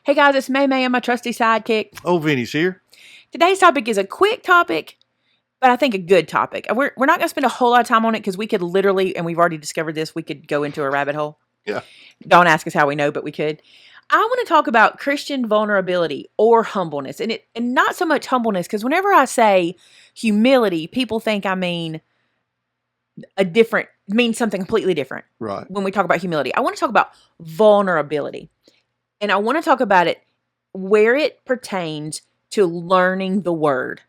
Hey guys, it's Maymay and my trusty sidekick. Oh, Vinnie's here. Today's topic is a quick topic, but I think a good topic. We're not going to spend a whole lot of time on it because we could literally, and we've already discovered this, we could go into a rabbit hole. Yeah. Don't ask us how we know, but we could. I want to talk about Christian vulnerability or humbleness, and not so much humbleness, because whenever I say humility, people think I mean means something completely different. Right. When we talk about humility, I want to talk about vulnerability. And I want to talk about it where it pertains to learning the word.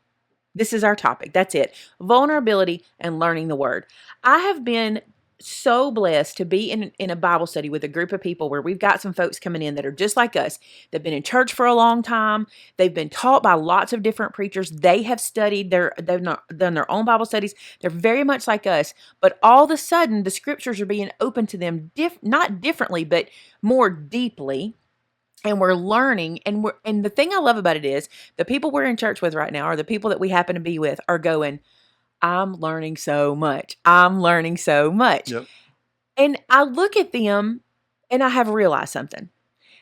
This is our topic. That's it. Vulnerability and learning the word. I have been so blessed to be in a Bible study with a group of people where we've got some folks coming in that are just like us. They've been in church for a long time. They've been taught by lots of different preachers. They have studied. They've done their own Bible studies. They're very much like us. But all of a sudden, the scriptures are being opened to them, not differently, but more deeply. And we're learning, and the thing I love about it is the people we're in church with right now, or the people that we happen to be with, are going, I'm learning so much. I'm learning so much. Yep. And I look at them and I have realized something.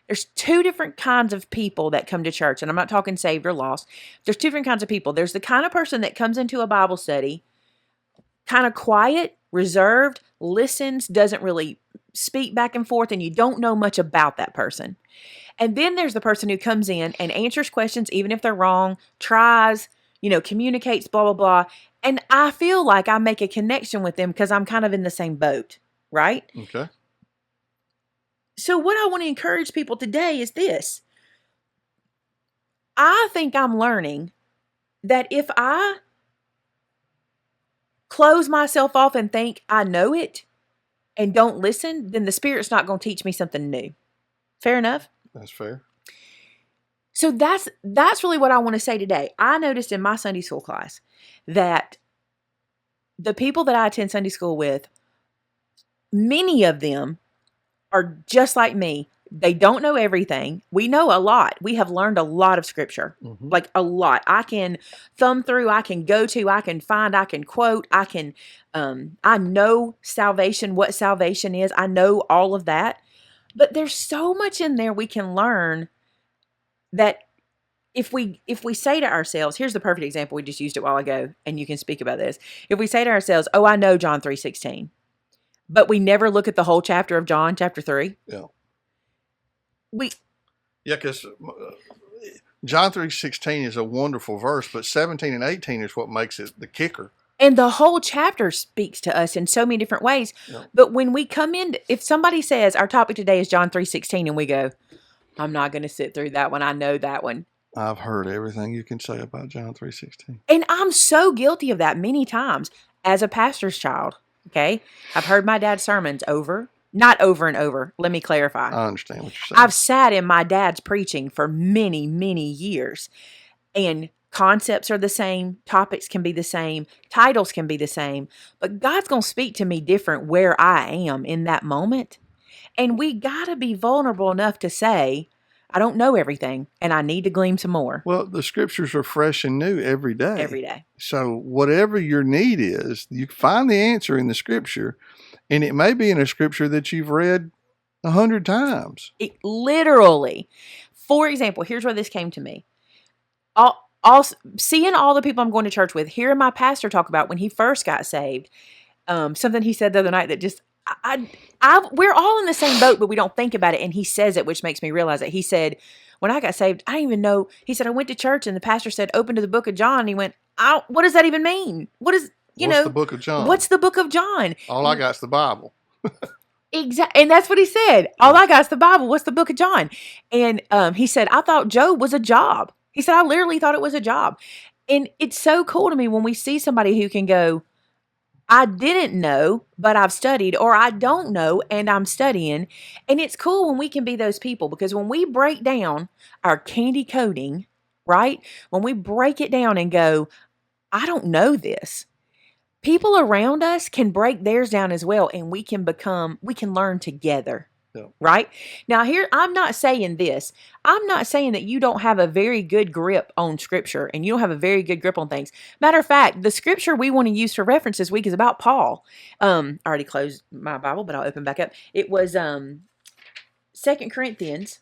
There's two different kinds of people that come to church, and I'm not talking saved or lost. There's two different kinds of people. There's the kind of person that comes into a Bible study, kind of quiet, reserved, listens, doesn't really speak back and forth, and you don't know much about that person. And then there's the person who comes in and answers questions, even if they're wrong, tries, communicates, blah, blah, blah. And I feel like I make a connection with them because I'm kind of in the same boat, right? Okay. So what I want to encourage people today is this. I think I'm learning that if I close myself off and think I know it and don't listen, then the Spirit's not going to teach me something new. Fair enough? That's fair. So that's really what I want to say today. I noticed in my Sunday school class that the people that I attend Sunday school with, many of them are just like me. They don't know everything. We know a lot. We have learned a lot of scripture, like a lot. I can thumb through, I can go to, I can find, I can quote, I know salvation, what salvation is. I know all of that. But there's so much in there we can learn that if we say to ourselves, here's the perfect example, we just used it a while ago, and you can speak about this. If we say to ourselves, oh, I know John 3:16, but we never look at the whole chapter of John, chapter 3. Yeah. Because John 3:16 is a wonderful verse, but 17 and 18 is what makes it the kicker. And the whole chapter speaks to us in so many different ways. Yeah. But when we come in, if somebody says our topic today is John 3:16 and we go, I'm not going to sit through that one. I know that one. I've heard everything you can say about John 3:16. And I'm so guilty of that many times as a pastor's child. Okay. I've heard my dad's sermons not over and over. Let me clarify. I understand what you're saying. I've sat in my dad's preaching for many, many years, and concepts are the same, topics can be the same, titles can be the same, but God's going to speak to me different where I am in that moment. And we got to be vulnerable enough to say, I don't know everything and I need to glean some more. Well, the scriptures are fresh and new every day. Every day. So whatever your need is, you find the answer in the scripture, and it may be in a scripture that you've read 100 times. Literally. For example, here's where this came to me. Seeing all the people I'm going to church with, hearing my pastor talk about when he first got saved, something he said the other night that just, we're all in the same boat, but we don't think about it. And he says it, which makes me realize it. He said, when I got saved, I didn't even know. He said, I went to church and the pastor said, open to the book of John. And he went, what does that even mean? What's the book of John? What's the book of John? All I got is the Bible. Exactly. And that's what he said. All I got is the Bible. What's the book of John? And he said, I thought Job was a job. He said, I literally thought it was a job. And it's so cool to me when we see somebody who can go, I didn't know, but I've studied, or I don't know and I'm studying. And it's cool when we can be those people, because when we break down our candy coating, right? When we break it down and go, I don't know this. People around us can break theirs down as well, and we can learn together. Yeah. Right? Now here, I'm not saying this. I'm not saying that you don't have a very good grip on scripture and you don't have a very good grip on things. Matter of fact, the scripture we want to use for reference this week is about Paul. I already closed my Bible, but I'll open back up. It was 2 Corinthians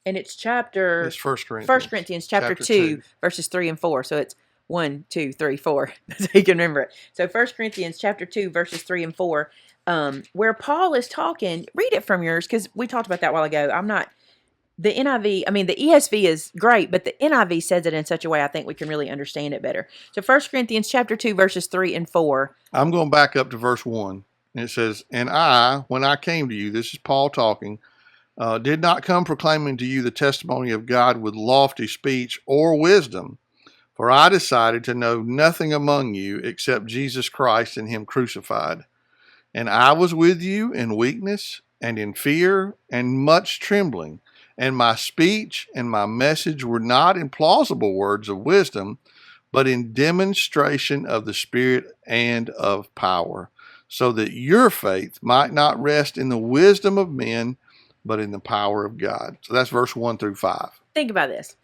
And it's chapter It's First First Corinthians. Corinthians chapter 2, verses 3 and 4. So it's 1, 2, 3, 4. That's how you can remember it. So First Corinthians chapter 2, verses 3 and 4, where Paul is talking. Read it from yours, because we talked about that a while ago. I'm not the NIV. I mean, the ESV is great, but the NIV says it in such a way I think we can really understand it better. So First Corinthians chapter 2, verses 3 and 4. I'm going back up to verse 1. And it says, "And I, when I came to you," this is Paul talking, "did not come proclaiming to you the testimony of God with lofty speech or wisdom, for I decided to know nothing among you except Jesus Christ and him crucified. And I was with you in weakness and in fear and much trembling. And my speech and my message were not in plausible words of wisdom, but in demonstration of the Spirit and of power, so that your faith might not rest in the wisdom of men, but in the power of God." So that's verse 1 through 5. Think about this.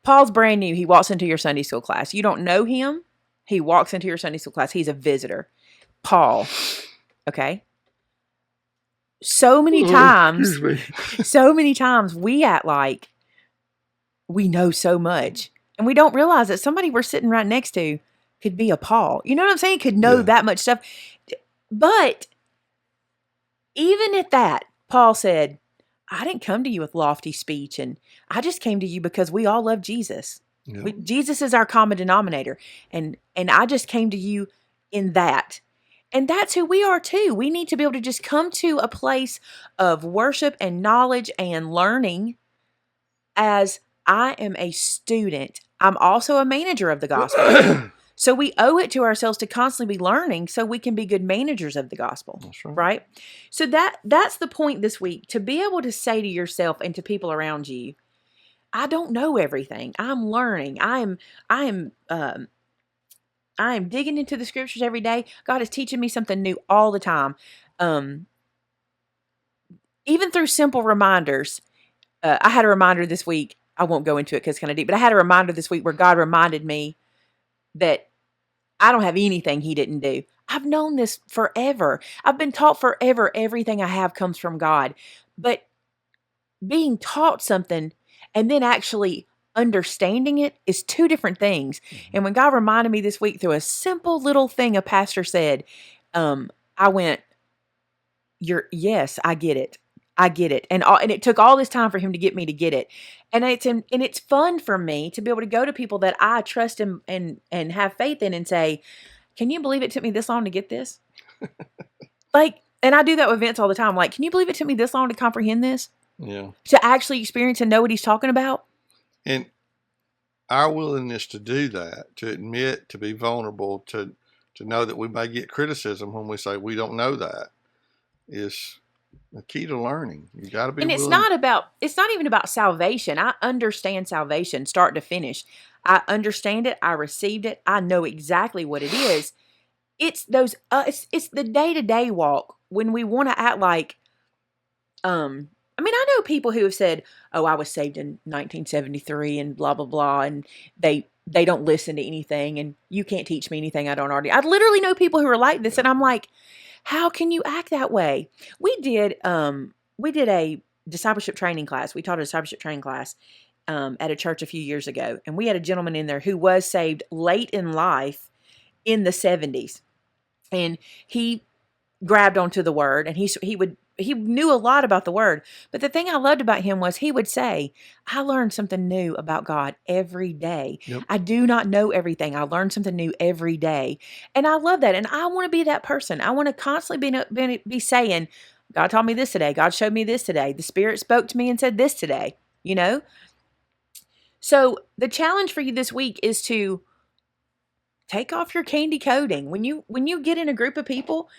Paul's brand new. He walks into your Sunday school class. You don't know him. He walks into your Sunday school class. He's a visitor. Paul. Okay. So many times we act like we know so much, and we don't realize that somebody we're sitting right next to could be a Paul. You know what I'm saying? Could know that much stuff. But even at that, Paul said, "I didn't come to you with lofty speech, and I just came to you because we all love Jesus. Yeah. Jesus is our common denominator, and I just came to you in that." And that's who we are too. We need to be able to just come to a place of worship and knowledge and learning as I am a student. I'm also a manager of the gospel. So we owe it to ourselves to constantly be learning so we can be good managers of the gospel. That's right. Right? So that's the point this week, to be able to say to yourself and to people around you, I don't know everything. I'm learning. I am digging into the scriptures every day. God is teaching me something new all the time. Even through simple reminders. I had a reminder this week. I won't go into it because it's kind of deep, but I had a reminder this week where God reminded me that I don't have anything he didn't do. I've known this forever. I've been taught forever. Everything I have comes from God. But being taught something and then actually understanding it is two different things. And when God reminded me this week through a simple little thing a pastor said, I went, yes, I get it. I get it. And it took all this time for him to get me to get it. And it's fun for me to be able to go to people that I trust and have faith in and say, "Can you believe it took me this long to get this?" And I do that with Vince all the time. Like, "Can you believe it took me this long to comprehend this?" Yeah. To actually experience and know what he's talking about. And our willingness to do that, to admit, to be vulnerable, to know that we may get criticism when we say we don't know that, is the key to learning. You got to be. And it's not even about salvation. I understand salvation start to finish. I understand it. I received it. I know exactly what it is. It's those. It's the day-to-day walk when we want to act like. I know people who have said, "Oh, I was saved in 1973 and blah, blah, blah." And they don't listen to anything, and you can't teach me anything I don't already. I literally know people who are like this. And I'm like, how can you act that way? We did a discipleship training class. We taught a discipleship training class at a church a few years ago. And we had a gentleman in there who was saved late in life in the 70s. And he grabbed onto the word, and he knew a lot about the word. But the thing I loved about him was he would say, "I learned something new about God every day. Yep. I do not know everything. I learned something new every day." And I love that. And I want to be that person. I want to constantly be saying, "God taught me this today. God showed me this today. The Spirit spoke to me and said this today." You know? So the challenge for you this week is to take off your candy coating. When you get in a group of people,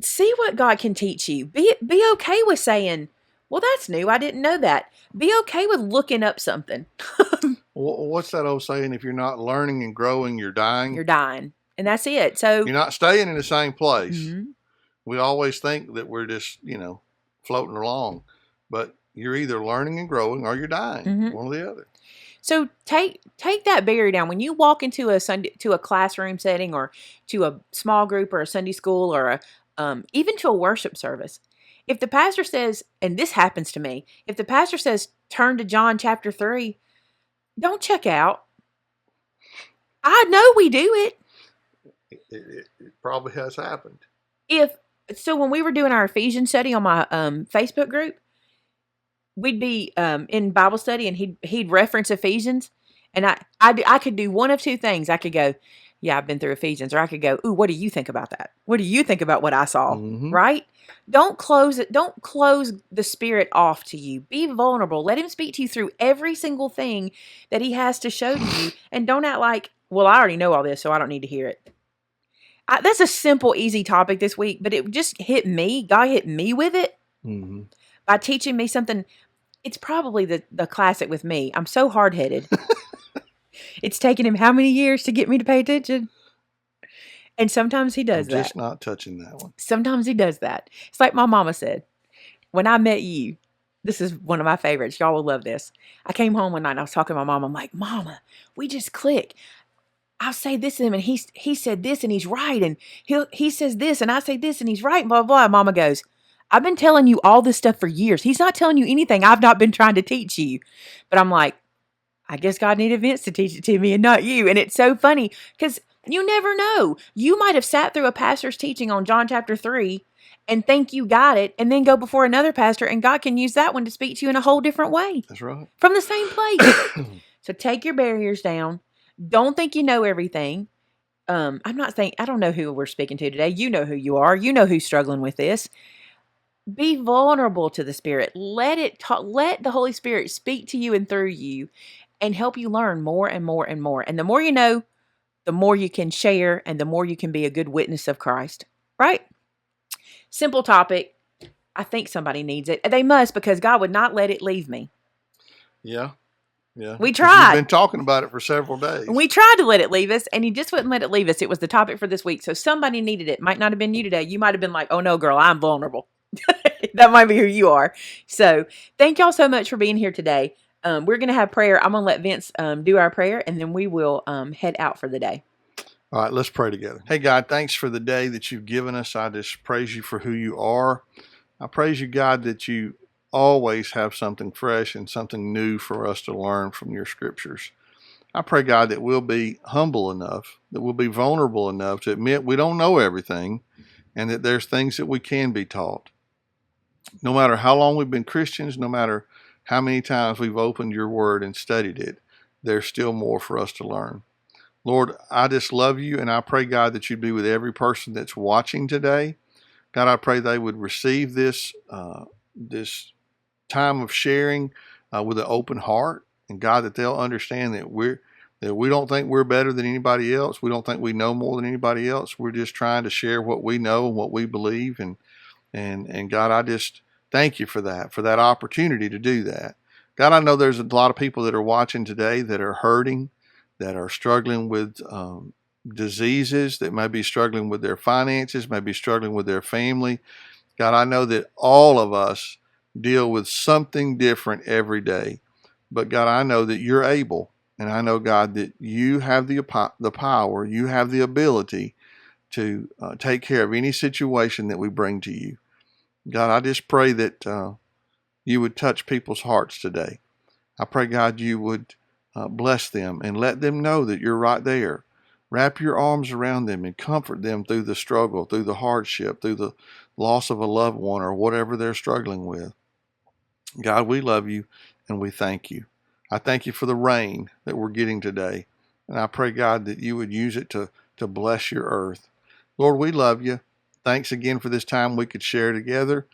see what God can teach you. Be okay with saying, "Well, that's new. I didn't know that." Be okay with looking up something. What's that old saying? If you're not learning and growing, you're dying. You're dying. And that's it. So you're not staying in the same place. Mm-hmm. We always think that we're just, floating along. But you're either learning and growing or you're dying. Mm-hmm. One or the other. So take that barrier down. When you walk into a classroom setting, or to a small group, or a Sunday school, or even to a worship service, If the pastor says, and this happens to me, if the pastor says, turn to John chapter 3, don't check out. I know we do it. It probably has happened. So when we were doing our Ephesians study on my Facebook group, we'd be in Bible study and he'd reference Ephesians, and I could do one of two things. I could go, yeah, I've been through Ephesians, or I could go, ooh, what do you think about that? What do you think about what I saw? Mm-hmm. Right? Don't close it. Don't close the Spirit off to you. Be vulnerable. Let him speak to you through every single thing that he has to show to you, and don't act like, well, I already know all this, so I don't need to hear it. That's a simple, easy topic this week, but it just hit me. God hit me with it by teaching me something. It's probably the classic with me. I'm so hard-headed. It's taken him how many years to get me to pay attention? And sometimes he does that. Just not touching that one. Sometimes he does that. It's like my mama said, when I met you, this is one of my favorites. Y'all will love this. I came home one night and I was talking to my mom. I'm like, Mama, we just click. I'll say this to him and he said this and he's right. And he says this and I say this and he's right. And blah, blah, blah. Mama goes, I've been telling you all this stuff for years. He's not telling you anything I've not been trying to teach you. But I'm like, I guess God needed Vince to teach it to me and not you. And it's so funny because you never know. You might have sat through a pastor's teaching on John chapter 3 and think you got it, and then go before another pastor, and God can use that one to speak to you in a whole different way. That's right. From the same place. So take your barriers down. Don't think you know everything. I'm not saying, I don't know who we're speaking to today. You know who you are. You know who's struggling with this. Be vulnerable to the Spirit. Let the Holy Spirit speak to you and through you and help you learn more and more and more. And the more you know, the more you can share and the more you can be a good witness of Christ. Right? Simple topic. I think somebody needs it. They must, because God would not let it leave me. Yeah. Yeah. We tried. We've been talking about it for several days. We tried to let it leave us, and he just wouldn't let it leave us. It was the topic for this week. So somebody needed it. Might not have been you today. You might have been like, oh no, girl, I'm vulnerable. That might be who you are. So thank y'all so much for being here today. We're going to have prayer. I'm going to let Vince do our prayer, and then we will head out for the day. All right, let's pray together. Hey, God, thanks for the day that you've given us. I just praise you for who you are. I praise you, God, that you always have something fresh and something new for us to learn from your scriptures. I pray, God, that we'll be humble enough, that we'll be vulnerable enough to admit we don't know everything, and that there's things that we can be taught. No matter how long we've been Christians, no matter how many times we've opened your word and studied it, there's still more for us to learn. Lord, I just love you, and I pray, God, that you'd be with every person that's watching today. God, I pray they would receive this time of sharing with an open heart, and God, that they'll understand that we don't think we're better than anybody else. We don't think we know more than anybody else. We're just trying to share what we know and what we believe, and God, I just thank you for that opportunity to do that. God, I know there's a lot of people that are watching today that are hurting, that are struggling with diseases, that may be struggling with their finances, may be struggling with their family. God, I know that all of us deal with something different every day. But God, I know that you're able, and I know, God, that you have the power, you have the ability to take care of any situation that we bring to you. God, I just pray that you would touch people's hearts today. I pray, God, you would bless them and let them know that you're right there. Wrap your arms around them and comfort them through the struggle, through the hardship, through the loss of a loved one or whatever they're struggling with. God, we love you and we thank you. I thank you for the rain that we're getting today. And I pray, God, that you would use it to bless your earth. Lord, we love you. Thanks again for this time we could share together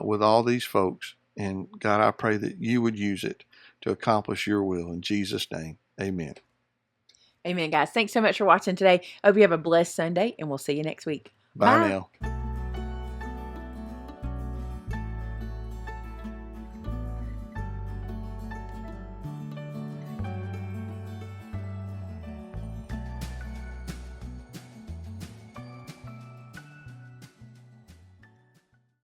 with all these folks. And God, I pray that you would use it to accomplish your will. In Jesus' name, amen. Amen, guys. Thanks so much for watching today. Hope you have a blessed Sunday, and we'll see you next week. Bye now.